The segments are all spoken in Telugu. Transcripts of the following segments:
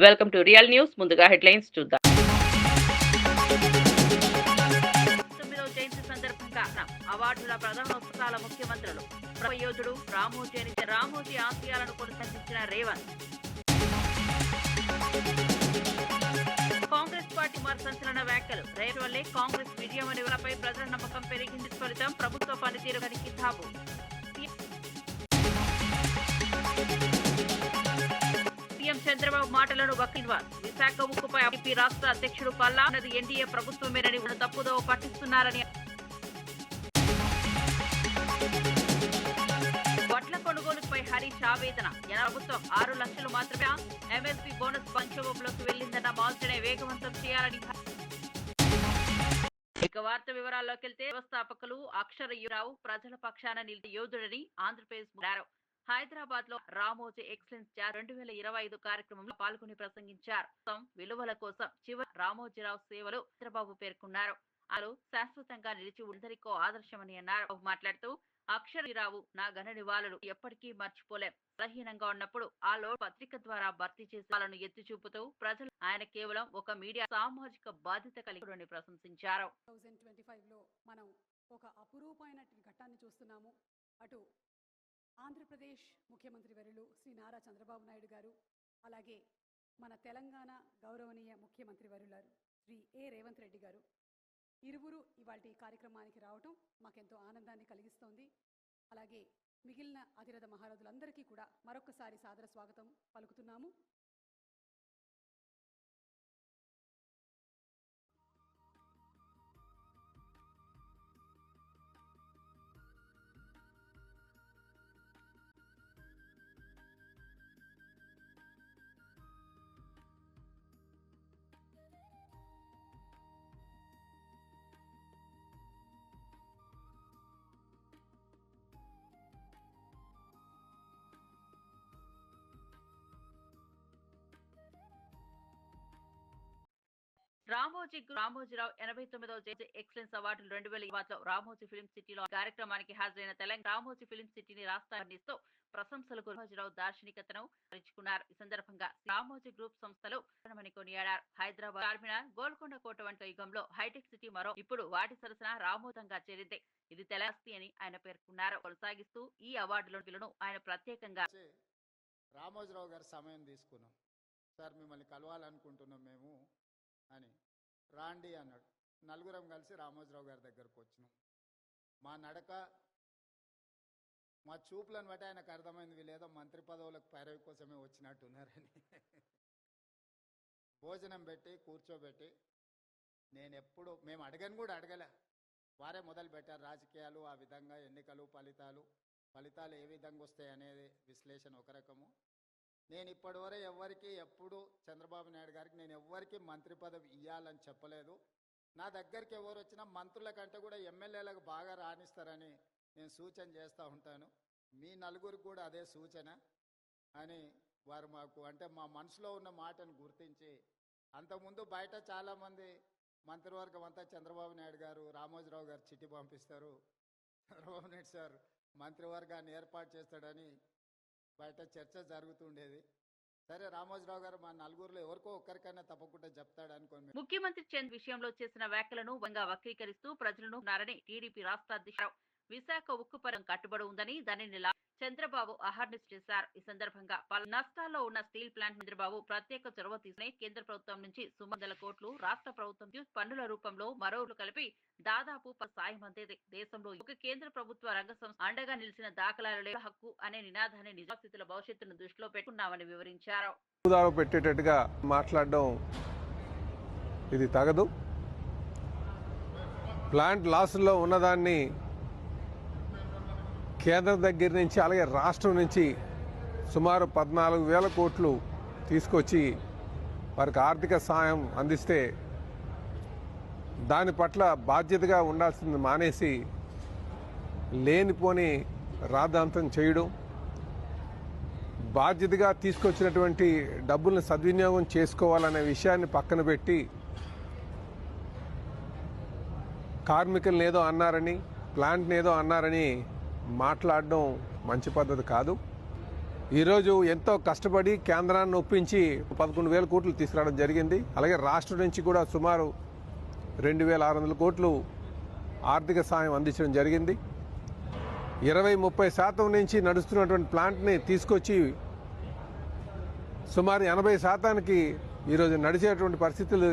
Welcome to real news. ముందుగా హెడ్లైన్స్ చూద్దాం. 9వ జయంతి సందర్భంగా అవార్డుల ప్రధానోత్సవాల ముఖ్యమంత్రులు ప్రయోజుడు రామోజీ ఆశయాలను కొనసాగించిన రేవంత్. కాంగ్రెస్ పార్టీ సంచలన వ్యాఖ్యలు. రేపు వల్లే కాంగ్రెస్ విజయం అనే వారిపై ప్రజల నమ్మకం పెరిగింది. ఫలితం ప్రభుత్వ పనితీరు కితాబు. సీఎం చంద్రబాబు మాటలను వక్కిల్వార్. విశాఖ ఉక్కుపై టీడీపీ రాష్ట్ర అధ్యక్షుడు పల్లా అన్నది ఎన్డీఏ ప్రభుత్వమేనని తప్పుదోవ పట్టిస్తున్నారని. వడ్ల కొనుగోలుపై హరీష్ ఆవేదన. ప్రభుత్వం 6 లక్షలు మాత్రమే ఎంఎస్పీ బోనస్ సంక్షోభంలోకి వెళ్లిందన్న మాల్చనే వేగవంతం చేయాలని. ఇక వార్త వివరాల్లోకి వెళ్తే వ్యవస్థాపకులు అక్షరరావు ప్రజల పక్షాన నిలిచిన యోధుడని ఆంధ్రప్రదేశ్ అన్నారు. హైదరాబాద్ లో రామోజీ ఎక్సలెన్స్ 2025 కార్యక్రమంలో పాల్గొని ప్రసంగించారు. విలువల కోసం చివరి రామోజీరావు సేవలు చంద్రబాబు పేర్కొన్నారు. అలు శాశ్వతంగా నిలిచి అందరికో ఆదర్శమని అన్నారు. మాట్లాడుతూ అక్షరరావు నా ఘన నివాళులు ఎప్పటికీ మర్చిపోలేం. బలహీనంగా ఉన్నప్పుడు ఆ లోటు పత్రిక ద్వారా భర్తీ చేసే వాళ్ళను ఎత్తి చూపుతూ ప్రజలు ఆయన కేవలం ఒక మీడియా సామాజిక బాధ్యత కలిగి ప్రశంసించారు. 2025లో మనం ఒక అపురూపమైన ఘట్టాన్ని చూస్తున్నాము. అటు ఆంధ్రప్రదేశ్ ముఖ్యమంత్రి వర్యులు శ్రీ నారా చంద్రబాబు నాయుడు గారు, అలాగే మన తెలంగాణ గౌరవనీయ ముఖ్యమంత్రి వర్యులు శ్రీ రేవంత్ రెడ్డి గారు ఇరువురు ఇవాళ కార్యక్రమానికి రావటం మాకెంతో ఆనందాన్ని కలిగిస్తోంది. అలాగే మిగిలిన అతిరథ మహారథులందరికీ కూడా మరొకసారి సాదర స్వాగతం పలుకుతున్నాము. రామోజీరావు 89వ జయంతి ఎక్సలెన్స్ అవార్డులు 2020లో రామోజీ ఫిల్మ్ సిటీలో కార్యక్రమానికి హాజరైన తెలంగాణ రామోజీ ఫిల్మ్ సిటీని రాష్ట్రాన్నిస్తూ ప్రశంసలకు రామోజీరావు దార్శనికతను పరీక్షకున్నారు. ఈ సందర్భంగా రామోజీ గ్రూప్ సంస్థలు కొనియాడారు. హైదరాబాద్, చార్మినార్, గోల్కొండ కోట వంటి యుగంలో హైటెక్ సిటీ మరో ఇప్పుడు వాటి సరసన రామోదంగా చేరింది. ఇది తెలంగాణ అని ఆయన పేర్కొన్నారు. కొనసాగిస్తూ ఈ అవార్డులను ఆయన ప్రత్యేకంగా రామోజీరావు గారి సమయం తీసుకున్నాం. సార్ మిమ్మల్ని కలవాలనుకుంటున్నాం మేము అని. రాండి అన్నాడు. నలుగురం కలిసి రామోజీరావు గారి దగ్గరకు వచ్చినాం. మా నడక, మా చూపులను బట్టి ఆయనకు అర్థమైంది వీళ్ళేదో మంత్రి పదవులకు పైరవి కోసమే వచ్చినట్టున్నారని. భోజనం పెట్టి కూర్చోబెట్టి మేము అడగని కూడా అడగలే, వారే మొదలు పెట్టారు. రాజకీయాలు ఆ విధంగా, ఎన్నికలు, ఫలితాలు ఏ విధంగా వస్తాయి అనేది విశ్లేషణ ఒక రకము. నేను ఇప్పటివరకు ఎప్పుడు చంద్రబాబు నాయుడు గారికి నేను ఎవ్వరికి మంత్రి పదవి ఇవ్వాలని చెప్పలేదు. నా దగ్గరికి ఎవరు వచ్చినా మంత్రుల కంటే కూడా ఎమ్మెల్యేలకు బాగా రాణిస్తారని నేను సూచన చేస్తూ ఉంటాను. మీ నలుగురికి కూడా అదే సూచన అని వారు మాకు అంటే మా మనసులో ఉన్న మాటను గుర్తించి, అంతకుముందు బయట చాలామంది మంత్రివర్గం అంతా చంద్రబాబు నాయుడు గారు, రామోజీరావు గారు చిట్టి పంపిస్తారు, చంద్రబాబు నాయుడు సార్ మంత్రివర్గాన్ని ఏర్పాటు చేస్తాడని బయట చర్చ జరుగుతుండేది. సరే రామోజీరావు గారు మా నలుగురులో ఎవరికో ఒక్కరికైనా తప్పకుండా చెప్తాడు అనుకోండి. ముఖ్యమంత్రి చంద్ర విషయంలో చేసిన వ్యాఖ్యలను వక్రీకరిస్తూ ప్రజలను నారని టీడీపీ రాష్ట్ర అధ్యక్షుడు విశాఖ ఉక్కు పరం కట్టుబడి ఉందని దానిని చంద్రబాబు అహర్నిశ చేశారు. ఈ సందర్భంగా పలు నష్టాల్లో ఉన్న స్టీల్ ప్లాంట్ చంద్రబాబు ప్రత్యేక చొరవ తీసుకుని కేంద్ర ప్రభుత్వం నుంచి సుమందల కోట్లు, రాష్ట్ర ప్రభుత్వం పన్నుల రూపంలో మరోలు కలిపి దాదాపు సాయం అందేది. దేశంలో ఒక కేంద్ర ప్రభుత్వ రంగ సంస్థ అండగా నిలిచిన దాఖలాలు హక్కు అనే నినాదాన్ని నిజాస్థితుల భవిష్యత్తును దృష్టిలో పెట్టుకున్నామని వివరించారు. పెట్టేటట్టుగా మాట్లాడడం ఇది తగదు. ప్లాంట్ లాసుల్లో ఉన్నదాన్ని కేంద్రం దగ్గర నుంచి అలాగే రాష్ట్రం నుంచి సుమారు 14,000 కోట్లు తీసుకొచ్చి వారికి ఆర్థిక సాయం అందిస్తే దాని పట్ల బాధ్యతగా ఉండాల్సింది మానేసి లేనిపోని రాద్ధాంతం చేయడం, బాధ్యతగా తీసుకొచ్చినటువంటి డబ్బులను సద్వినియోగం చేసుకోవాలనే విషయాన్ని పక్కన పెట్టి కార్మికులను ఏదో అన్నారని, ప్లాంట్ని ఏదో అన్నారని మాట్లాడడం మంచి పద్ధతి కాదు. ఈరోజు ఎంతో కష్టపడి కేంద్రాన్ని ఒప్పించి 11,000 కోట్లు తీసుకురావడం జరిగింది. అలాగే రాష్ట్రం నుంచి కూడా సుమారు 2,600 కోట్లు ఆర్థిక సాయం అందించడం జరిగింది. 20-30% నుంచి నడుస్తున్నటువంటి ప్లాంట్ని తీసుకొచ్చి సుమారు 80%కి ఈరోజు నడిచేటువంటి పరిస్థితులు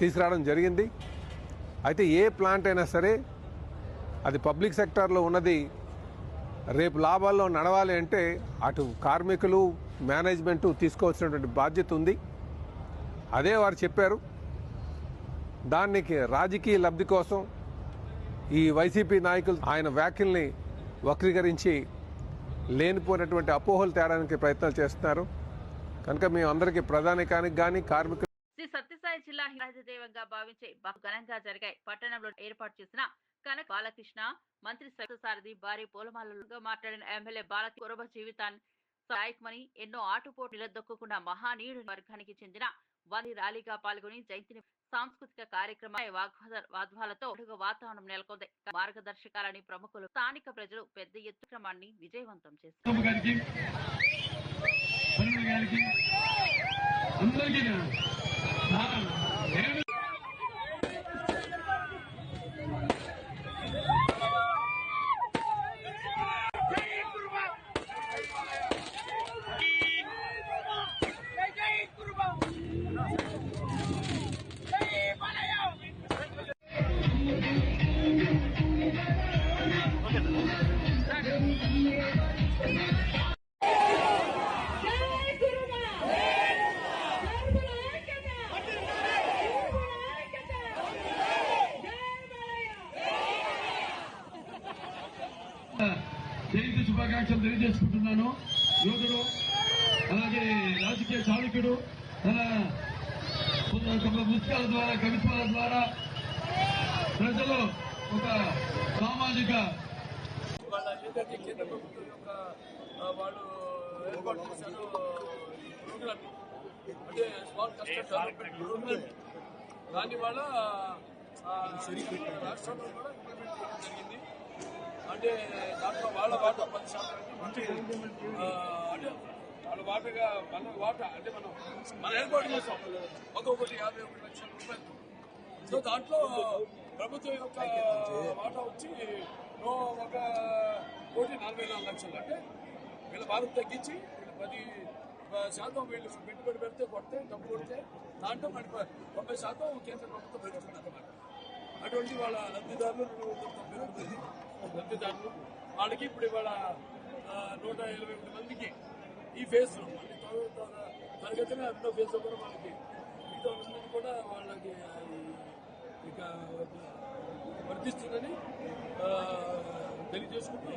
తీసుకురావడం జరిగింది. అయితే ఏ ప్లాంట్ అయినా సరే అది పబ్లిక్ సెక్టార్లో ఉన్నది రేపు లాభాల్లో నడవాలి అంటే అటు కార్మికులు మేనేజ్మెంటు తీసుకోవాల్సినటువంటి బాధ్యత ఉంది. అదే వారు చెప్పారు. దానికి రాజకీయ లబ్ధి కోసం ఈ వైసీపీ నాయకులు ఆయన వ్యాఖ్యల్ని వక్రీకరించి లేనిపోయినటువంటి అపోహలు తేడానికి ప్రయత్నాలు చేస్తున్నారు. కనుక మేము అందరికీ ప్రధానికానికి కానీ కార్మికులు శ్రీ సత్యసాయి జిల్లా రాజదేవంగా భావించే ఘనంగా జరిగాయి. పట్టణంలో ఏర్పాటు చేసిన కనక బాలకృష్ణ మంత్రి సారథి భారీ పూలమాలలుగా మాట్లాడిన ఎమ్మెల్యే బాలకృష్ణ కురబ జీవితాన్ని సాయకమని ఎన్నో ఆటుపోటు నిలదొక్కున్న మహానీయుడు వర్గానికి చెందిన వారి ర్యాలీగా పాల్గొని జయంతిని సాంస్కృతిక కార్యక్రమాల వాగ్వాలతో వాతావరణం నెలకొంది. మార్గదర్శకాలని ప్రముఖులు స్థానిక ప్రజలు పెద్ద ఎత్తున క్రమాన్ని విజయవంతం చేశారు. జయంతి శుభాకాంక్షలు తెలియజేసుకుంటున్నాను. యోధుడు, అలాగే రాజకీయ చాళుక్యుడు, తన పుస్తకాల ద్వారా కవిత్వాల ద్వారా ప్రజలు ఒక సామాజిక వాళ్ళ ఏదైతే కేంద్ర ప్రభుత్వం యొక్క వాళ్ళు ఏర్పాటు చేశారు ప్రోగ్రామ్, అంటే స్మాల్ కస్టమర్ డెవలప్మెంట్ ప్రోగ్రామ్, దాని వల్ల రాష్ట్రంలో కూడా ఇంప్లిమెంట్ చేయడం జరిగింది. అంటే దాంట్లో వాళ్ళ వాటా 10% అంటే వాళ్ళ వాటగా మన వాటా అంటే మనం ఏర్పాటు చేస్తాం ఒక్కొక్కటి 51 లక్షల రూపాయలు. సో దాంట్లో ప్రభుత్వం యొక్క వాటా వచ్చి 1,44,00,000. అంటే వీళ్ళ భారత తగ్గించి వీళ్ళు 10% వీళ్ళు పెట్టుబడి కొడితే డబ్బు కొడితే దాంట్లో మనకి 90% కేంద్ర ప్రభుత్వం పెడుతుంది అన్నమాట. అటువంటి వాళ్ళ లబ్ధిదారులు 292 లబ్ధిదారులు వాళ్ళకి ఇప్పుడు ఇవాళ 121 మందికి ఈ ఫేజ్లో మళ్ళీ తరగతిన రెండో ఫేజ్లో కూడా వాళ్ళకి మిగతా మందికి కూడా వాళ్ళకి ఇక వర్తిస్తుందని తెలియజేసుకుంటూ,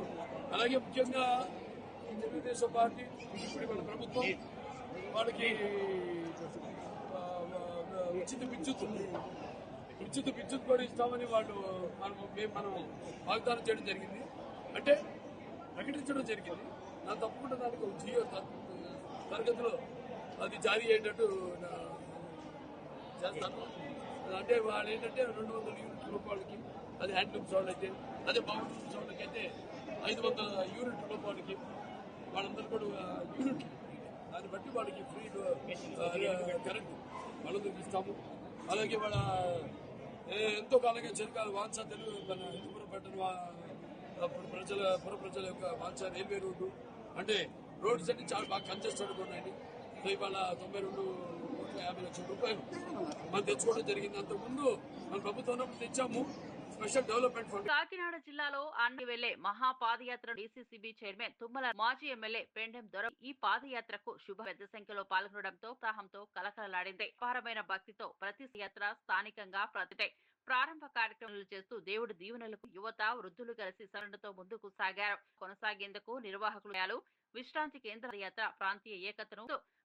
అలాగే ముఖ్యంగా తెలుగుదేశం పార్టీ ఇప్పుడు మన ప్రభుత్వం వాళ్ళకి ఉచిత విద్యుత్ కూడా ఇస్తామని మనం వాగ్దానం చేయడం జరిగింది. అంటే ప్రకటించడం జరిగింది. నాకు తప్పకుండా దానికి ఒక జియో తరగతిలో అది జారీ అయ్యేటట్టు చేస్తాను. అంటే వాళ్ళు ఏంటంటే 200 యూనిట్ల రూపాయలకి, అది హ్యాండ్లూమ్స్ వాళ్ళకి, అదే పవర్లూమ్స్ వాళ్ళకి అయితే 500 యూనిట్ల రూపాయలకి వాళ్ళందరూ కూడా యూనిట్లు, దాన్ని బట్టి వాళ్ళకి ఫ్రీ కరెంట్ వాళ్ళందరికీ ఇస్తాము. అలాగే వాళ్ళ ఎంతో కాలంగా చిరకాల వాంఛ తెలుగు మన హిందూపురం పట్టణ పుర ప్రజల యొక్క వాంఛ రైల్వే రోడ్డు, అంటే రోడ్స్ అన్ని చాలా బాగా కంజెస్టెడ్గా ఉన్నాయండి. సో ఇవాళ 92,50,00,000 రూపాయలు మనం తెచ్చుకోవడం జరిగింది. అంతకుముందు మన ప్రభుత్వం ఉన్నప్పుడు తెచ్చాము. Special development fund. కాకినాడ జిల్లాలో అన్ని వెళ్లే మహా పాదయాత్ర డీసీసీబీ చైర్మన్ తుమ్మల మాజీ ఎమ్మెల్యే పెండెం దొర ఈ పాదయాత్రకు పెద్ద సంఖ్యలో పాల్గొనడంతో ఉత్సాహంతో కలకలలాడింది. అపారమైన భక్తితో ప్రతి యాత్ర స్థానికంగా ప్రారంభ కార్యక్రమాలు చేస్తూ దేవుడి దీవెనలకు యువత వృద్ధులు కలిసి సరణతో ముందుకు సాగారు. కొనసాగేందుకు నిర్వాహకులు విశ్రాంతి కేంద్ర యాత్ర ప్రాంతీయ ఏకతను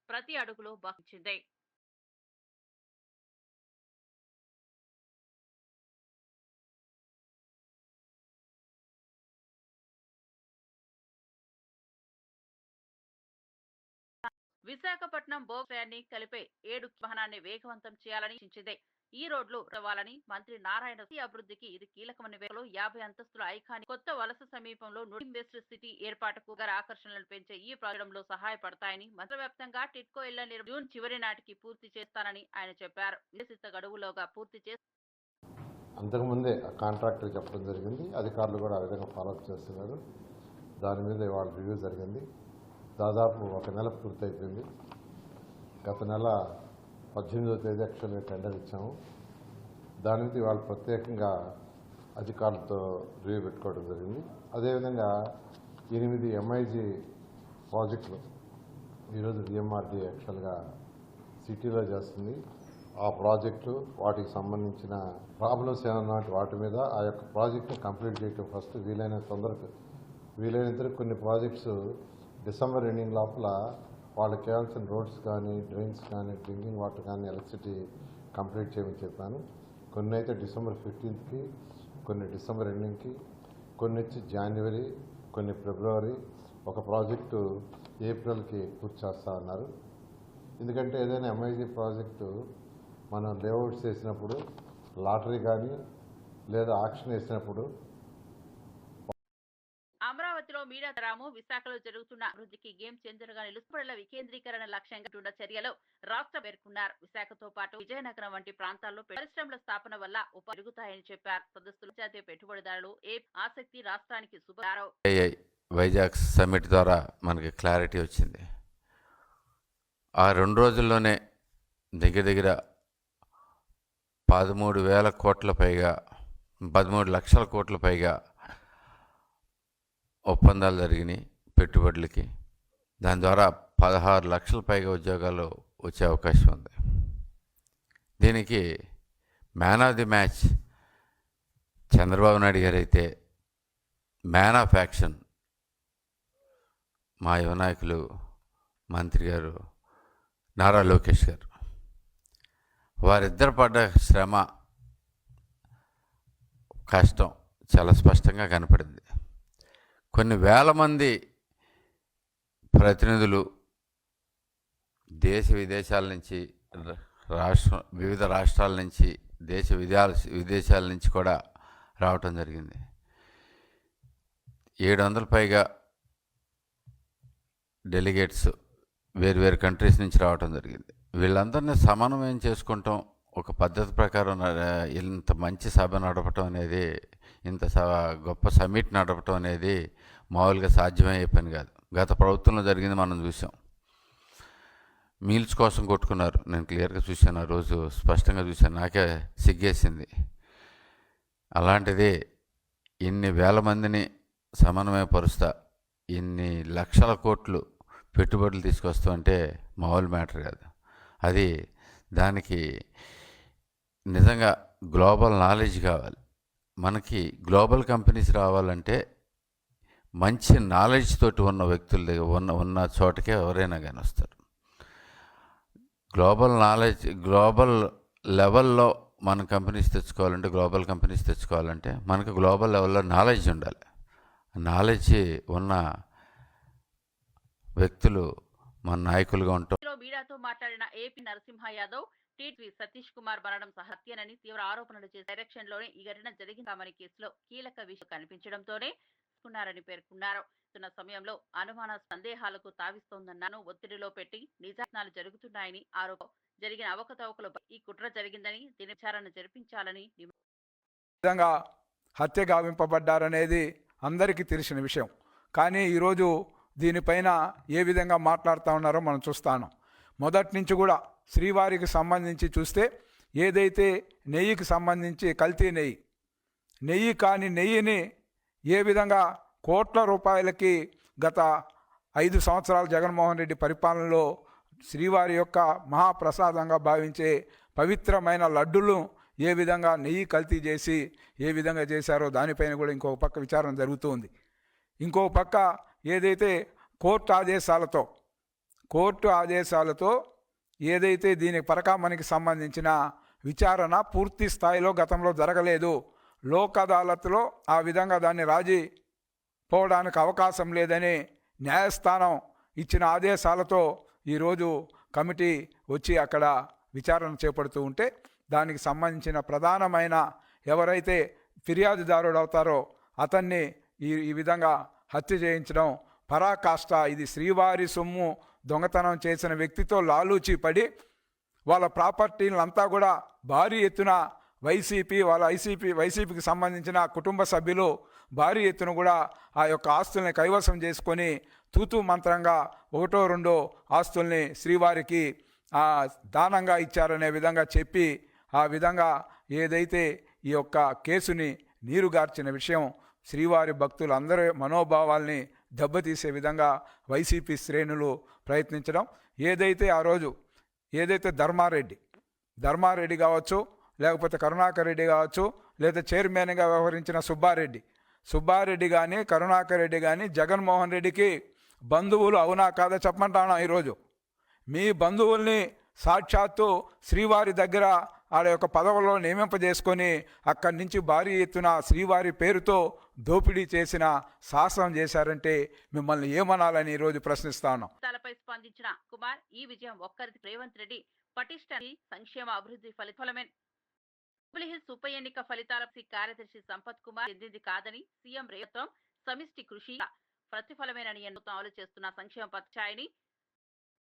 ప్రతి అడుగులో భక్తించింది. విశాఖపట్నం బోగయాన్ని కలిపే 7 వాహనాన్ని వేగవంతం చేయాలని సూచించింది. ఈ రోడ్లు రావాలని మంత్రి నారాయణ అభివృద్ధికి ఇది కీలకమని 50 అంతస్తుల ఐకానిక్ కొత్త వలస సమీపంలో ఇన్వెస్ట్ సిటీ ఏర్పాటుకు ఆకర్షణలను పెంచే ఈ ప్రాజెక్టులో సహాయపడతాయని మంత్రి వ్యాప్తంగా టిట్కో ఇళ్ల జూన్ చివరి నాటికి పూర్తి చేస్తానని ఆయన చెప్పారు. నిర్దేశిత గడువులోగా పూర్తి చేసి అంతకుముందే కాంట్రాక్టర్ చెప్పడం జరిగింది. అధికారులు కూడా ఆ విధంగా ఫాలోఅప్ చేస్తున్నారు. దాని మీద ఇవాళ రివ్యూ జరిగింది. దాదాపు 1 నెల పూర్తయిపోయింది. గత నెల 18వ తేదీ యాక్చువల్గా టెండర్ ఇచ్చాము. దాని మీద ఇవాళ ప్రత్యేకంగా అధికారులతో రివ్యూ పెట్టుకోవడం జరిగింది. అదేవిధంగా 8 ఎంఐజీ ప్రాజెక్టులు ఈరోజు డిఎంఆర్డీ యాక్చువల్గా సిటీలో చేస్తుంది. ఆ ప్రాజెక్టు వాటికి సంబంధించిన ప్రాబ్లమ్స్ ఏమన్నా వాటి మీద ఆ యొక్క ప్రాజెక్ట్ని కంప్లీట్ చేయటం ఫస్ట్ వీలైనంత కొన్ని ప్రాజెక్ట్స్ డిసెంబర్ ఎండింగ్ లోపల వాళ్ళకి కావాల్సిన రోడ్స్ కానీ డ్రైన్స్ కానీ డ్రింకింగ్ వాటర్ కానీ ఎలక్ట్రిసిటీ కంప్లీట్ చేయమని చెప్పాను. కొన్ని అయితే డిసెంబర్ 15కి, కొన్ని డిసెంబర్ ఎండింగ్కి, కొన్ని వచ్చి జనవరి, కొన్ని ఫిబ్రవరి, ఒక ప్రాజెక్టు ఏప్రిల్కి పూర్తి చేస్తా అన్నారు. ఎందుకంటే ఏదైనా ఎంఐజీ ప్రాజెక్టు మనం లేఅవుట్స్ వేసినప్పుడు లాటరీ కానీ లేదా ఆక్షన్ వేసినప్పుడు అమరావతిలో మీడియా రాము విశాఖలో జరుగుతున్న అభివృద్ధికి గేమ్ చేంజర్ గా నిలుస్తున్న వికేంద్రీకరణ లక్ష్యంగా ఉన్న చర్యలు రాష్ట్ర పేర్కొన్నారు. విశాఖతో పాటు విజయనగరం వంటి ప్రాంతాల్లో పరిశ్రమల స్థాపన వల్ల పెరుగుతాయని చెప్పారు. సదస్సులు జాతీయ పెట్టుబడిదారులు ఆసక్తి రాష్ట్రానికి శుభారో. వైజాగ్ సమ్మిట్ ద్వారా మనకి క్లారిటీ వచ్చింది. ఆ 2 రోజుల్లోనే దగ్గర 13,000 కోట్ల పైగా 13 లక్షల కోట్ల పైగా ఒప్పందాలు జరిగినాయి పెట్టుబడులకి. దాని ద్వారా 16 లక్షల పైగా ఉద్యోగాలు వచ్చే అవకాశం ఉంది. దీనికి man of the match Chandrababu Naidu గారు అయితే, మ్యాన్ ఆఫ్ యాక్షన్ మా యువ నాయకులు మంత్రి గారు నారా లోకేష్ గారు. వారిద్దరు పడ్డ శ్రమ కష్టం చాలా స్పష్టంగా కనపడింది. కొన్ని వేల మంది ప్రతినిధులు దేశ విదేశాల నుంచి, వివిధ రాష్ట్రాల నుంచి, విదేశాల నుంచి కూడా రావటం జరిగింది. 700 పైగా డెలిగేట్స్ వేరు కంట్రీస్ నుంచి రావటం జరిగింది. వీళ్ళందరినీ సమన్వయం చేసుకుంటాం, ఒక పద్ధతి ప్రకారం ఇంత మంచి సభ నడపటం అనేది, ఇంత గొప్ప సమిట్ నడపటం అనేది మామూలుగా సాధ్యమయ్యే పని కాదు. గత ప్రభుత్వంలో జరిగింది మనం చూసాం. మీల్స్ కోసం కొట్టుకున్నారు. నేను క్లియర్గా చూశాను, ఆ రోజు స్పష్టంగా చూశాను. నాకే సిగ్గేసింది. అలాంటిది ఇన్ని వేల మందిని సమన్వయపరుస్తా, ఇన్ని లక్షల కోట్లు పెట్టుబడులు తీసుకొస్తూ అంటే మామూలు మ్యాటర్ కాదు. అది దానికి నిజంగా గ్లోబల్ నాలెడ్జ్ కావాలి. మనకి గ్లోబల్ కంపెనీస్ రావాలంటే మంచి నాలెడ్జ్ తోటి ఉన్న వ్యక్తుల దగ్గర ఉన్న చోటకే ఎవరైనా కానీ వస్తారు. గ్లోబల్ లెవెల్లో మన కంపెనీస్ తెచ్చుకోవాలంటే, గ్లోబల్ కంపెనీస్ తెచ్చుకోవాలంటే మనకు గ్లోబల్ లెవెల్లో నాలెడ్జ్ ఉండాలి. నాలెడ్జ్ ఉన్న వ్యక్తులు మన నాయకులుగా ఉంటాం. మీడియాతో మాట్లాడిన ఏపీ నరసింహ యాదవ్ టీటీ సతీష్ కుమార్ మరణం హత్యనని తీవ్ర ఆరోపణలు చేసి డైరెక్షన్ లోనే ఈ ఘటన జరిగిందామని కేసులో కీలక విషయం కనిపించడంతోనే ఉన్నారని పేర్కొన్నారు. సమయంలో అనుమాన సందేహాలకు తావిస్తోందన్నాను. ఒత్తిడిలో పెట్టి నిజాలు జరుగుతున్నాయని ఆరోపణ జరిగిన అవకతవకలు ఈ కుట్ర జరిగిందని దీని విచారణ జరిపించాలని విధంగా హత్య గావింపబడ్డారనేది అందరికీ తెలిసిన విషయం. కానీ ఈరోజు దీనిపైన ఏ విధంగా మాట్లాడుతూ ఉన్నారో మనం చూస్తాను. మొదటి నుంచి కూడా శ్రీవారికి సంబంధించి చూస్తే ఏదైతే నెయ్యికి సంబంధించి కల్తీ నెయ్యి కాని నెయ్యిని ఏ విధంగా కోట్ల రూపాయలకి గత 5 సంవత్సరాలు జగన్మోహన్ రెడ్డి పరిపాలనలో శ్రీవారి యొక్క మహాప్రసాదంగా భావించే పవిత్రమైన లడ్డులు ఏ విధంగా నెయ్యి కల్తీ చేసి ఏ విధంగా చేశారో దానిపైన కూడా ఇంకొక పక్క విచారణ జరుగుతూ ఉంది. ఇంకో పక్క ఏదైతే కోర్టు ఆదేశాలతో ఏదైతే దీని పరకామణికి సంబంధించిన విచారణ పూర్తి స్థాయిలో గతంలో జరగలేదు. లోక్ అదాలత్లో ఆ విధంగా దాన్ని రాజీ పోవడానికి అవకాశం లేదని న్యాయస్థానం ఇచ్చిన ఆదేశాలతో ఈరోజు కమిటీ వచ్చి అక్కడ విచారణ చేపడుతూ ఉంటే దానికి సంబంధించిన ప్రధానమైన ఎవరైతే ఫిర్యాదుదారుడు అవుతారో అతన్ని ఈ విధంగా హత్య చేయించడం పరాకాష్ట. ఇది శ్రీవారి సొమ్ము దొంగతనం చేసిన వ్యక్తితో లాలూచి పడి వాళ్ళ ప్రాపర్టీలంతా కూడా భారీ ఎత్తున వైసీపీకి సంబంధించిన కుటుంబ సభ్యులు భారీ ఎత్తున కూడా ఆ యొక్క ఆస్తుల్ని కైవసం చేసుకొని తూతూ మంత్రంగా 1-2 ఆస్తుల్ని శ్రీవారికి దానంగా ఇచ్చారనే విధంగా చెప్పి ఆ విధంగా ఏదైతే ఈ యొక్క కేసుని నీరుగార్చిన విషయం శ్రీవారి భక్తులందరి మనోభావాల్ని దెబ్బతీసే విధంగా వైసీపీ శ్రేణులు ప్రయత్నించడం. ఏదైతే ఆ రోజు ధర్మారెడ్డి కావచ్చు, లేకపోతే కరుణాకర్ రెడ్డి కావచ్చు, లేదా చైర్మన్గా వ్యవహరించిన సుబ్బారెడ్డి కానీ కరుణాకర్ రెడ్డి కానీ జగన్మోహన్ రెడ్డికి బంధువులు అవునా కాదా చెప్పమంటాను. ఈరోజు మీ బంధువుల్ని సాక్షాత్తు శ్రీవారి దగ్గర వాళ్ళ యొక్క పదవుల్లో నియమింపజేసుకొని అక్కడి నుంచి భారీ ఎత్తున శ్రీవారి పేరుతో దోపిడీ చేసిన సాహసం చేశారంటే మిమ్మల్ని ఏమనాలని ఈరోజు ప్రశ్నిస్తాను. తలపై స్పందించిన కుమార్, ఈ విజయం ఒక్కరిది రేవంత్ రెడ్డి పటిష్ట సంక్షేమ అభివృద్ధి ఫలితమే. జూబ్లీహిల్స్ ఉప ఎన్నిక ఫలితాల కార్యదర్శి సంపత్ కుమార్ చెందింది కాదని, సీఎం రేవంత్ సమిష్టి కృషి ప్రతిఫలమేనని అమలు చేస్తున్న సంక్షేమ పథకాన్ని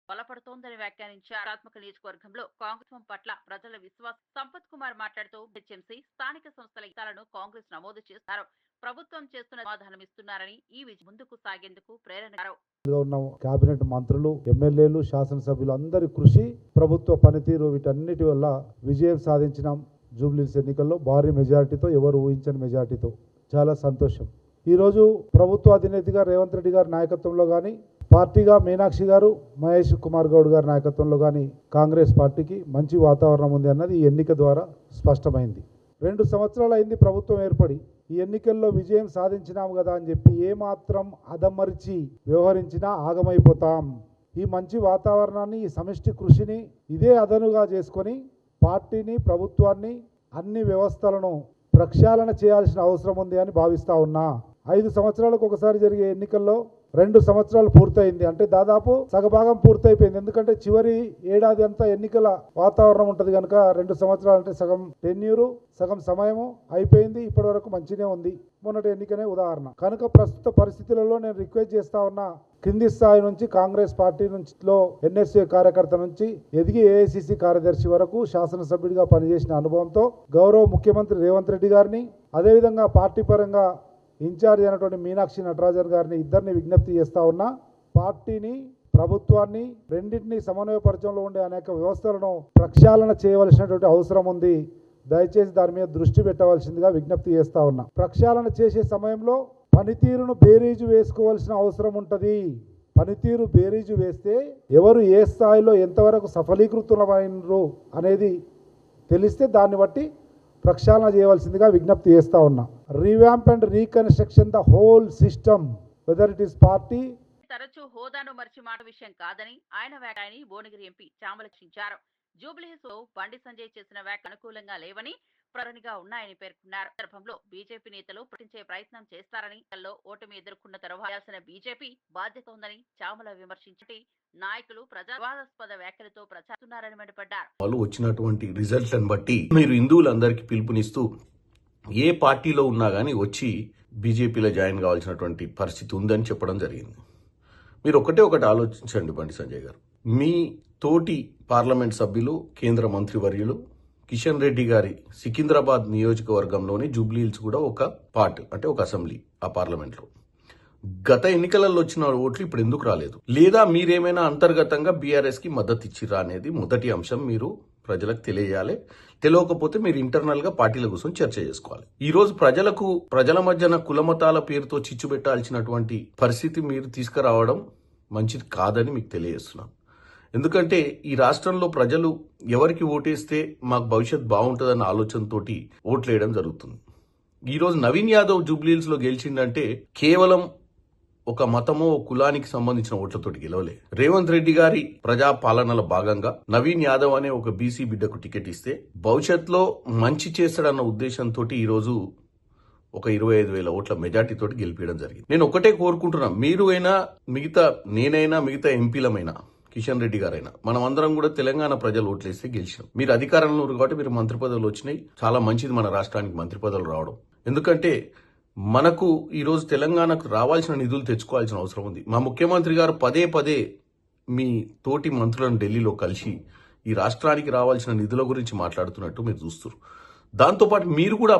బలపడుతోందని వ్యాఖ్యానించారు. ఆత్మక నియోజకవర్గంలో కాంగ్రెస్ పట్ల ప్రజల విశ్వాసం. సంపత్ కుమార్ మాట్లాడుతూ హెచ్ఎంసీ స్థానిక సంస్థల హితాలను కాంగ్రెస్ నమోదు చేస్తారు. ప్రభుత్వం చేస్తున్న సమాధానం ఇస్తున్నారని ఈ విజయం ముందుకు సాగేందుకు ప్రేరణగా ఉన్న కేబినెట్ మంత్రులు, ఎమ్మెల్యేలు, శాసనసభ్యులు అందరి కృషి, ప్రభుత్వ పనితీరు వీటన్నిటి వల్ల విజయం సాధించినాం. జూబ్లీహిల్స్ ఎన్నికల్లో భారీ మెజారిటీతో, ఎవరు ఊహించని మెజారిటీతో. చాలా సంతోషం. ఈరోజు ప్రభుత్వ అధినేతగా రేవంత్ రెడ్డి గారి నాయకత్వంలో కానీ, పార్టీగా మీనాక్షి గారు, మహేష్ కుమార్ గౌడ్ గారి నాయకత్వంలో కానీ కాంగ్రెస్ పార్టీకి మంచి వాతావరణం ఉంది అన్నది ఈ ఎన్నిక ద్వారా స్పష్టమైంది. 2 సంవత్సరాలు అయింది ప్రభుత్వం ఏర్పడి. ఈ ఎన్నికల్లో విజయం సాధించినాము కదా అని చెప్పి ఏమాత్రం అదమరిచి వ్యవహరించినా ఆగమైపోతాం. ఈ మంచి వాతావరణాన్ని, ఈ సమిష్టి కృషిని ఇదే అదనుగా చేసుకొని పార్టీని, ప్రభుత్వాన్ని, అన్ని వ్యవస్థలను ప్రక్షాళన చేయాల్సిన అవసరం ఉంది అని భావిస్తూ ఉన్నా. 5 సంవత్సరాలకు ఒకసారి జరిగే ఎన్నికల్లో 2 సంవత్సరాలు పూర్తయింది. అంటే దాదాపు సగభాగం పూర్తయిపోయింది. ఎందుకంటే చివరి ఏడాది అంతా ఎన్నికల వాతావరణం ఉంటుంది కనుక 2 సంవత్సరాలు అంటే సగం టెన్యూరు, సగం సమయము అయిపోయింది. ఇప్పటి వరకు మంచినే ఉంది. మొన్నటి ఎన్నికనే ఉదాహరణ. కనుక ప్రస్తుత పరిస్థితులలో నేను రిక్వెస్ట్ చేస్తా ఉన్నా, కింది స్థాయి నుంచి కాంగ్రెస్ పార్టీ నుంచిలో ఎన్ఎస్ఏ కార్యకర్త నుంచి ఎదిగి ఏఐసిసి కార్యదర్శి వరకు శాసనసభ్యుడిగా పనిచేసిన అనుభవంతో గౌరవ ముఖ్యమంత్రి రేవంత్ రెడ్డి గారిని, అదేవిధంగా పార్టీ పరంగా ఇన్ఛార్జ్ అయినటువంటి మీనాక్షి నటరాజన్ గారిని, ఇద్దరిని విజ్ఞప్తి చేస్తా ఉన్నా, పార్టీని, ప్రభుత్వాన్ని రెండింటినీ సమన్వయపరచంలో ఉండే అనేక వ్యవస్థలను ప్రక్షాళన చేయవలసినటువంటి అవసరం ఉంది. దయచేసి దాని మీద దృష్టి పెట్టవలసిందిగా విజ్ఞప్తి చేస్తా ఉన్నా. ప్రక్షాళన చేసే సమయంలో పనితీరును బేరీజు వేసుకోవాల్సిన అవసరం ఉంటుంది. పనితీరు బేరీజు వేస్తే ఎవరు ఏ స్థాయిలో ఎంతవరకు సఫలీకృతులమైనరు అనేది తెలిస్తే దాన్ని బట్టి ప్రక్షాళన చేయవలసిందిగా విజ్ఞప్తి చేస్తా ఉన్నా. Revamp and reconstruction the whole system, whether it is party. తరచూ హోదాను మర్చి మాట విషయం కాదని ఆయన వ్యాఖ్యాన్ని భువనగిరి ఎంపీ చామలక్షించారు. జూబ్లీహిల్స్ లో బండి సంజయ్ చేసిన వ్యాఖ్య అనుకూలంగా లేవని, ప్రధానిగా ఉన్నాయని పేర్కొన్నారు. సందర్భంలో బీజేపీ నేతలు ప్రకటించే ప్రయత్నం చేస్తారని, ఓటమి ఎదుర్కొన్న తర్వాత బీజేపీ బాధ్యత ఉందని చామల విమర్శించి నాయకులు ప్రజాస్పద వ్యాఖ్యలతో ప్రచారిస్తున్నారని మండిపడ్డారు. వాళ్ళు వచ్చినటువంటి రిజల్ట్లను బట్టి మీరు హిందువులందరికీ పిలుపునిస్తూ ఏ పార్టీలో ఉన్నా కానీ వచ్చి బీజేపీలో జాయిన్ కావాల్సినటువంటి పరిస్థితి ఉందని చెప్పడం జరిగింది. మీరు ఒకటి ఆలోచించండి బండి సంజయ్ గారు, మీ తోటి పార్లమెంట్ సభ్యులు, కేంద్ర మంత్రివర్యులు కిషన్ రెడ్డి గారి సికింద్రాబాద్ నియోజకవర్గంలోని జూబ్లీహిల్స్ కూడా ఒక పార్ట్, అంటే ఒక అసెంబ్లీ, ఆ పార్లమెంట్లో గత ఎన్నికలలో వచ్చిన ఓట్లు ఇప్పుడు ఎందుకు రాలేదు? లేదా మీరేమైనా అంతర్గతంగా బీఆర్ఎస్కి మద్దతు ఇచ్చిరా అనేది మొదటి అంశం మీరు ప్రజలకు తెలియజేయాలి. తెలియకపోతే మీరు ఇంటర్నల్గా పార్టీల కోసం చర్చ చేసుకోవాలి. ఈరోజు ప్రజల మధ్యన కులమతాల పేరుతో చిచ్చు పెట్టాల్సినటువంటి పరిస్థితి మీరు తీసుకురావడం మంచిది కాదని మీకు తెలియజేస్తున్నాను. ఎందుకంటే ఈ రాష్ట్రంలో ప్రజలు ఎవరికి ఓటేస్తే మాకు భవిష్యత్ బాగుంటుందన్న ఆలోచనతోటి ఓట్లేయడం జరుగుతుంది. ఈరోజు నవీన్ యాదవ్ జూబ్లీహిల్స్లో గెలిచిందంటే కేవలం ఒక మతమో కులానికి సంబంధించిన ఓట్లతోటి గెలవలే. రేవంత్ రెడ్డి గారి ప్రజా పాలనలో భాగంగా నవీన్ యాదవ్ అనే ఒక బీసీ బిడ్డకు టికెట్ ఇస్తే భవిష్యత్తులో మంచి చేస్తాడన్న ఉద్దేశంతో ఈరోజు ఒక 25,000 ఓట్ల మెజార్టీతో గెలిపించడం జరిగింది. నేను ఒకటే కోరుకుంటున్నా, మీరు అయినా నేనైనా మిగతా ఎంపీలమైనా కిషన్ రెడ్డి గారైనా మనం అందరం కూడా తెలంగాణ ప్రజలు ఓట్లేస్తే గెలిచాం. మీరు అధికారంలో ఉన్నారు కాబట్టి మీరు మంత్రి పదవులు వచ్చినాయి. చాలా మంచిది మన రాష్ట్రానికి మంత్రి పదవులు రావడం. ఎందుకంటే మనకు ఈరోజు తెలంగాణకు రావాల్సిన నిధులు తెచ్చుకోవాల్సిన అవసరం ఉంది. మా ముఖ్యమంత్రి గారు పదే పదే మీ తోటి మంత్రులను ఢిల్లీలో కలిసి ఈ రాష్ట్రానికి రావాల్సిన నిధుల గురించి మాట్లాడుతున్నట్టు మీరు చూస్తారు. దాంతోపాటు మీరు కూడా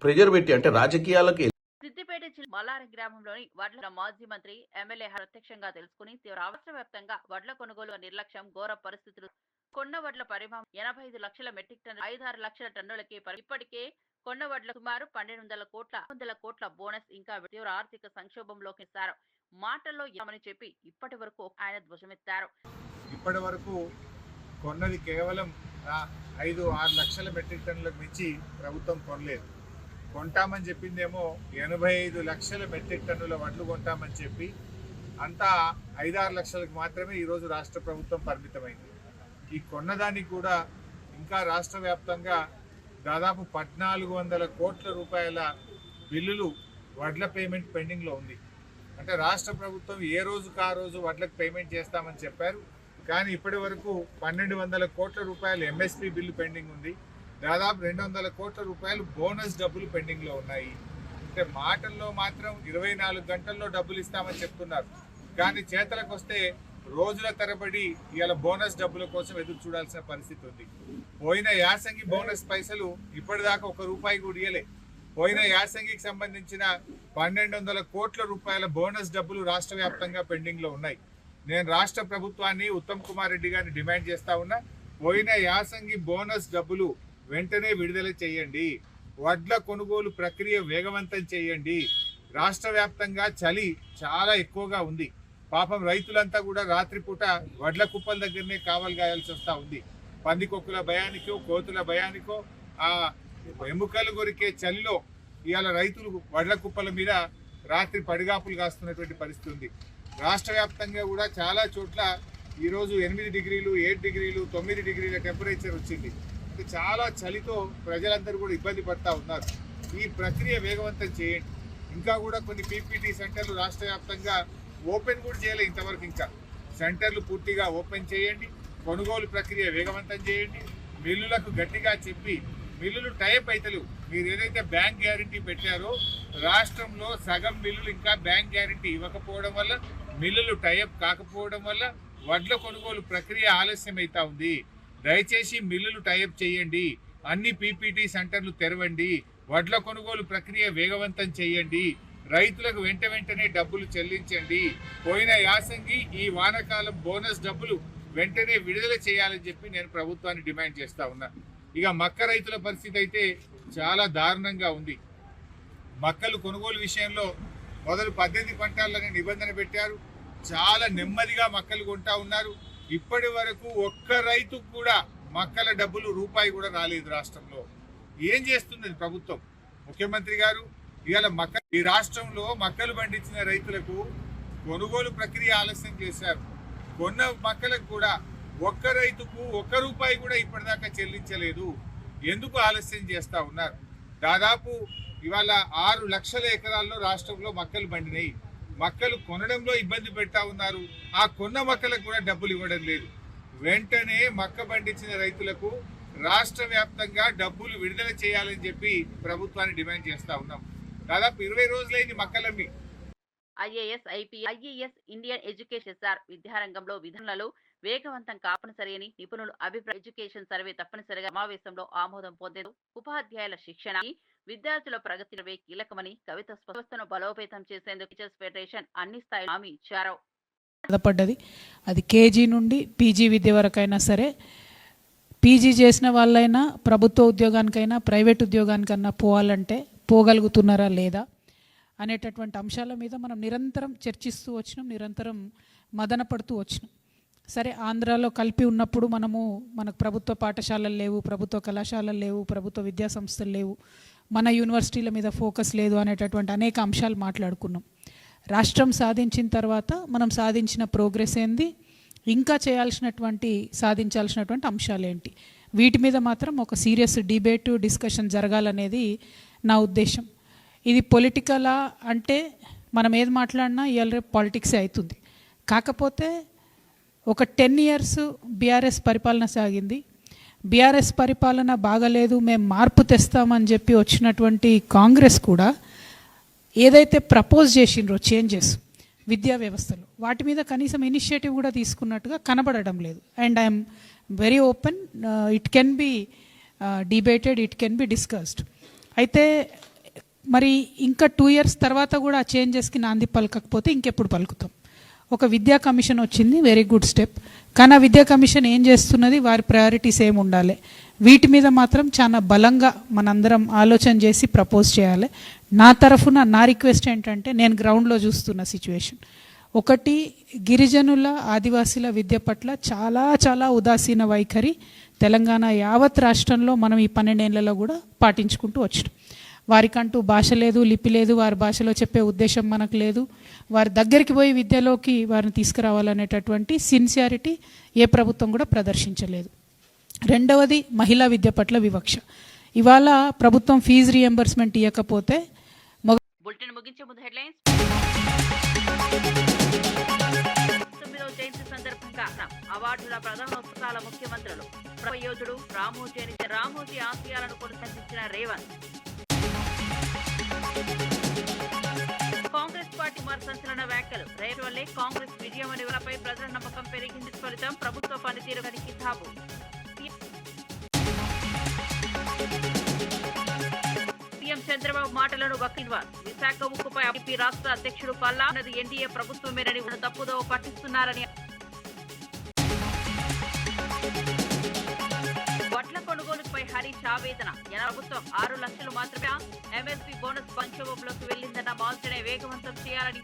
ప్రెజర్ పెట్టి అంటే రాజకీయాలకు సిద్దిపేట జిల్లా మల్లారం గ్రామంలోని వడ్ల మాజీ మంత్రి ఎమ్మెల్యే ప్రత్యక్షంగా తెలుసుకుని రాష్ట్ర వ్యాప్తంగా వడ్ల కొనుగోలు నిర్లక్ష్యం, ఘోర పరిస్థితులు, కొన్న వడ్ల పరిమాణం 85 లక్షల మెట్రిక్ టన్నులు 5-6 లక్షల టన్నులకి ఇప్పటికే కొన్న వడ్ల సుమారు 1200 కోట్ల బోనస్ ఇంకా తీవ్ర ఆర్థిక సంక్షోభంలోకి ఇస్తారు. మాటల్లో ఏమని చెప్పి ఇప్పటి వరకు ఆయన ధ్వజమెత్తారు. ఇప్పటి వరకు కొన్నది కేవలం 5-6 లక్షల మెట్రిక్ టన్నులకు మించి ప్రభుత్వం కొనలేదు. కొంటామని చెప్పిందేమో 85 లక్షల మెట్రిక్ టన్నుల వడ్లు కొంటామని చెప్పి అంతా 5-6 లక్షలకు మాత్రమే ఈరోజు రాష్ట్ర ప్రభుత్వం పరిమితమైంది. ఈ కొన్నదానికి కూడా ఇంకా రాష్ట్ర వ్యాప్తంగా దాదాపు 1400 కోట్ల రూపాయల బిల్లులు వడ్ల పేమెంట్ పెండింగ్లో ఉంది. అంటే రాష్ట్ర ప్రభుత్వం ఏ రోజుకు ఆ రోజు వడ్లకు పేమెంట్ చేస్తామని చెప్పారు. కానీ ఇప్పటి వరకు 1200 కోట్ల రూపాయలు ఎంఎస్పీ బిల్లు పెండింగ్ ఉంది. దాదాపు 200 కోట్ల రూపాయలు బోనస్ డబ్బులు పెండింగ్లో ఉన్నాయి. అంటే మాటల్లో మాత్రం 24 గంటల్లో డబ్బులు ఇస్తామని చెప్తున్నారు. కానీ చేతలకు వస్తే రోజుల తరబడి ఇవాళ బోనస్ డబ్బుల కోసం ఎదురు చూడాల్సిన పరిస్థితి ఉంది. పోయిన యాసంగి బోనస్ పైసలు ఇప్పటిదాకా 1 రూపాయి కూడా ఇయ్యలే. పోయిన యాసంగికి సంబంధించిన 1200 కోట్ల రూపాయల బోనస్ డబ్బులు రాష్ట్ర వ్యాప్తంగా పెండింగ్లో ఉన్నాయి. నేను రాష్ట్ర ప్రభుత్వాన్ని, ఉత్తమ్ కుమార్ రెడ్డి గారిని డిమాండ్ చేస్తా ఉన్నా, పోయిన యాసంగి బోనస్ డబ్బులు వెంటనే విడుదల చేయండి. వడ్ల కొనుగోలు ప్రక్రియ వేగవంతం చేయండి. రాష్ట్ర వ్యాప్తంగా చలి చాలా ఎక్కువగా ఉంది. పాపం రైతులంతా కూడా రాత్రిపూట వడ్ల కుప్పల దగ్గరనే కావలి గాయాల్సి వస్తూ ఉంది. పందికొక్కుల భయానికో, కోతుల భయానికో, ఆ ఎముకలు కొరికే చలిలో ఇవాళ రైతులు వడ్ల కుప్పల మీద రాత్రి పడిగాపులు కాస్తున్నటువంటి పరిస్థితి ఉంది. రాష్ట్ర వ్యాప్తంగా కూడా చాలా చోట్ల ఈరోజు 8 డిగ్రీలు, 7 డిగ్రీలు, 9 డిగ్రీల టెంపరేచర్ వచ్చింది. చాలా చలితో ప్రజలందరూ కూడా ఇబ్బంది పడతా ఉన్నారు. ఈ ప్రక్రియ వేగవంతం చేయండి. ఇంకా కూడా కొన్ని పీపీటీ సెంటర్లు రాష్ట్ర వ్యాప్తంగా ఓపెన్ కూడా చేయలేదు ఇంతవరకు. ఇంకా సెంటర్లు పూర్తిగా ఓపెన్ చేయండి. కొనుగోలు ప్రక్రియ వేగవంతం చేయండి. మిల్లులకు గట్టిగా చెప్పి మిల్లులు టైప్ అవుతలేవు. మీరు ఏదైతే బ్యాంక్ గ్యారంటీ పెట్టారో రాష్ట్రంలో సగం మిల్లులు ఇంకా బ్యాంక్ గ్యారంటీ ఇవ్వకపోవడం వల్ల, మిల్లులు టైప్ కాకపోవడం వల్ల వడ్ల కొనుగోలు ప్రక్రియ ఆలస్యం అవుతా ఉంది. దయచేసి మిల్లులు టైప్ చేయండి. అన్ని పీపీటీ సెంటర్లు తెరవండి. వడ్ల కొనుగోలు ప్రక్రియ వేగవంతం చేయండి. రైతులకు వెంటనే డబ్బులు చెల్లించండి. పోయిన యాసంగి, ఈ వానాకాలం బోనస్ డబ్బులు వెంటనే విడుదల చేయాలని చెప్పి నేను ప్రభుత్వాన్ని డిమాండ్ చేస్తా ఉన్నా. ఇక మక్క రైతుల పరిస్థితి అయితే చాలా దారుణంగా ఉంది. మక్కలు కొనుగోలు విషయంలో మొదలు 18 క్వింటాళ్ళని నిబంధన పెట్టారు. చాలా నెమ్మదిగా మక్కలు కొంటా ఉన్నారు. ఇప్పటి వరకు ఒక్క రైతుకు కూడా మక్కల డబ్బులు రూపాయి కూడా రాలేదు రాష్ట్రంలో. ఏం చేస్తున్నది ప్రభుత్వం? ముఖ్యమంత్రి గారు ఇవాళ ఈ రాష్ట్రంలో మక్కలు పండించిన రైతులకు కొనుగోలు ప్రక్రియ ఆలస్యం చేశారు. కొన్న మక్కలకు కూడా ఒక్క రైతుకు 1 రూపాయి కూడా ఇప్పటిదాకా చెల్లించలేదు. ఎందుకు ఆలస్యం చేస్తా ఉన్నారు? దాదాపు ఇవాళ 6 లక్షల ఎకరాల్లో రాష్ట్రంలో మక్కలు పండినాయి. మక్కలు కొనడంలో ఇబ్బంది పెడతా ఉన్నారు. ఆ కొన్న మక్కలకు కూడా డబ్బులు ఇవ్వడం లేదు. వెంటనే మక్క పండించిన రైతులకు రాష్ట్ర వ్యాప్తంగా డబ్బులు విడుదల చేయాలని చెప్పి ప్రభుత్వాన్ని డిమాండ్ చేస్తా ఉన్నాం. దాదాపు 20 రోజులైంది మక్కలమ్మి. ఐఏఎస్, ఐఏఎస్ ఇండియన్ ఎడ్యుకేషన్ విద్యారంగంలో విధానాలు వేగవంతం కాపనిసరి అని నిపుణులు అభిప్రాయ. ఎడ్యుకేషన్ సర్వే తప్పనిసరిగా సమావేశంలో ఆమోదం పొందేందుకు ఉపాధ్యాయుల శిక్షణ, విద్యార్థుల ప్రగతివే కీలకమని కవిత వ్యవస్థను బలోపేతం చేసేందుకు టీచర్స్ ఫెడరేషన్ అన్ని స్థాయిలో హామీ ఇచ్చారు. బాధపడ్డది. అది కేజీ నుండి పీజీ విద్య వరకైనా సరే, పీజీ చేసిన వాళ్ళైనా ప్రభుత్వ ఉద్యోగానికైనా ప్రైవేట్ ఉద్యోగానికైనా పోవాలంటే పోగలుగుతున్నారా లేదా అనేటటువంటి అంశాల మీద మనం నిరంతరం చర్చిస్తూ వచ్చినాం, నిరంతరం మదన పడుతూ వచ్చినాం. సరే, ఆంధ్రాలో కలిపి ఉన్నప్పుడు మనకు ప్రభుత్వ పాఠశాలలు లేవు, ప్రభుత్వ కళాశాలలు లేవు, ప్రభుత్వ విద్యా సంస్థలు లేవు, మన యూనివర్సిటీల మీద ఫోకస్ లేదు అనేటటువంటి అనేక అంశాలు మాట్లాడుకున్నాం. రాష్ట్రం సాధించిన తర్వాత మనం సాధించిన ప్రోగ్రెస్ ఏంది, ఇంకా సాధించాల్సినటువంటి అంశాలు ఏంటి, వీటి మీద మాత్రం ఒక సీరియస్ డిబేటు, డిస్కషన్ జరగాలనేది నా ఉద్దేశం. ఇది పొలిటికలా అంటే మనం ఏది మాట్లాడినా ఇవాళ రేపు పాలిటిక్సే అవుతుంది. కాకపోతే ఒక 10 years బీఆర్ఎస్ పరిపాలన సాగింది. బీఆర్ఎస్ పరిపాలన బాగలేదు, మేము మార్పు తెస్తామని చెప్పి వచ్చినటువంటి కాంగ్రెస్ కూడా ఏదైతే ప్రపోజ్ చేసిండ్రో చేంజెస్ విద్యా వ్యవస్థలో వాటి మీద కనీసం ఇనిషియేటివ్ కూడా తీసుకున్నట్టుగా కనబడడం లేదు. And I'm very open, it can be debated, it can be discussed. అయితే మరి ఇంకా 2 years తర్వాత కూడా ఆ చేంజెస్కి నాంది పలకకపోతే ఇంకెప్పుడు పలుకుతాం? ఒక విద్యా కమిషన్ వచ్చింది, వెరీ గుడ్ స్టెప్. కానీ ఆ విద్యా కమిషన్ ఏం చేస్తున్నది, వారి ప్రయారిటీస్ ఏమి ఉండాలి, వీటి మీద మాత్రం చాలా బలంగా మనందరం ఆలోచన చేసి ప్రపోజ్ చేయాలి. నా తరఫున నా రిక్వెస్ట్ ఏంటంటే, నేను గ్రౌండ్లో చూస్తున్న సిచ్యువేషన్ ఒకటి, గిరిజనుల ఆదివాసీల విద్య పట్ల చాలా చాలా ఉదాసీన వైఖరి తెలంగాణ యావత్ రాష్ట్రంలో మనం ఈ 12 ఏళ్లలో కూడా పాటించుకుంటూ వచ్చినాం. వారికంటూ భాష లేదు, లిపి లేదు, వారి భాషలో చెప్పే ఉద్దేశం మనకు లేదు. వారి దగ్గరికి పోయి విద్యలోకి వారిని తీసుకురావాలనేటటువంటి సిన్సియారిటీ ఏ ప్రభుత్వం కూడా ప్రదర్శించలేదు. రెండవది, మహిళా విద్య పట్ల వివక్ష. ఇవాళ ప్రభుత్వం ఫీజు రీఎంబర్స్మెంట్ ఇవ్వకపోతే బులెటిన్ ముగించే ముందు హెడ్లైన్స్. 9వ జయంతి సందర్భంగా అవార్డుల ప్రధానోత్సవాల ముఖ్యమంత్రులు. యోధుడు రామోజీ ఆశయాలను కొనసాగించిన రేవంత్. కాంగ్రెస్ పార్టీ మరి సంచలన వ్యాఖ్యలు. రేటు వల్లే కాంగ్రెస్ విజయం అనే పై ప్రజల నమ్మకం పెరిగింది. ఫలితం ప్రభుత్వ పనితీరు కితాబు. సీఎం చంద్రబాబు మాటలను వక్కిన్వార్. విశాఖ ఉక్కుపై ఐపీ రాష్ట్ర అధ్యక్షుడు పల్లా అన్నది ఎన్డీఏ ప్రభుత్వమేనని తప్పుదో పట్టిస్తున్నారని. వడ్ల కొనుగోలుపై హరీష్ ఆవేదన. ప్రభుత్వం 6 లక్షలు మాత్రమే ఎంఎస్పీ బోనస్ సంక్షోభంలోకి వెళ్లిందన్న మాల్చనే వేగవంతం చేయాలని.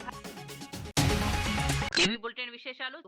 బులెటిన్ విశేషాలు.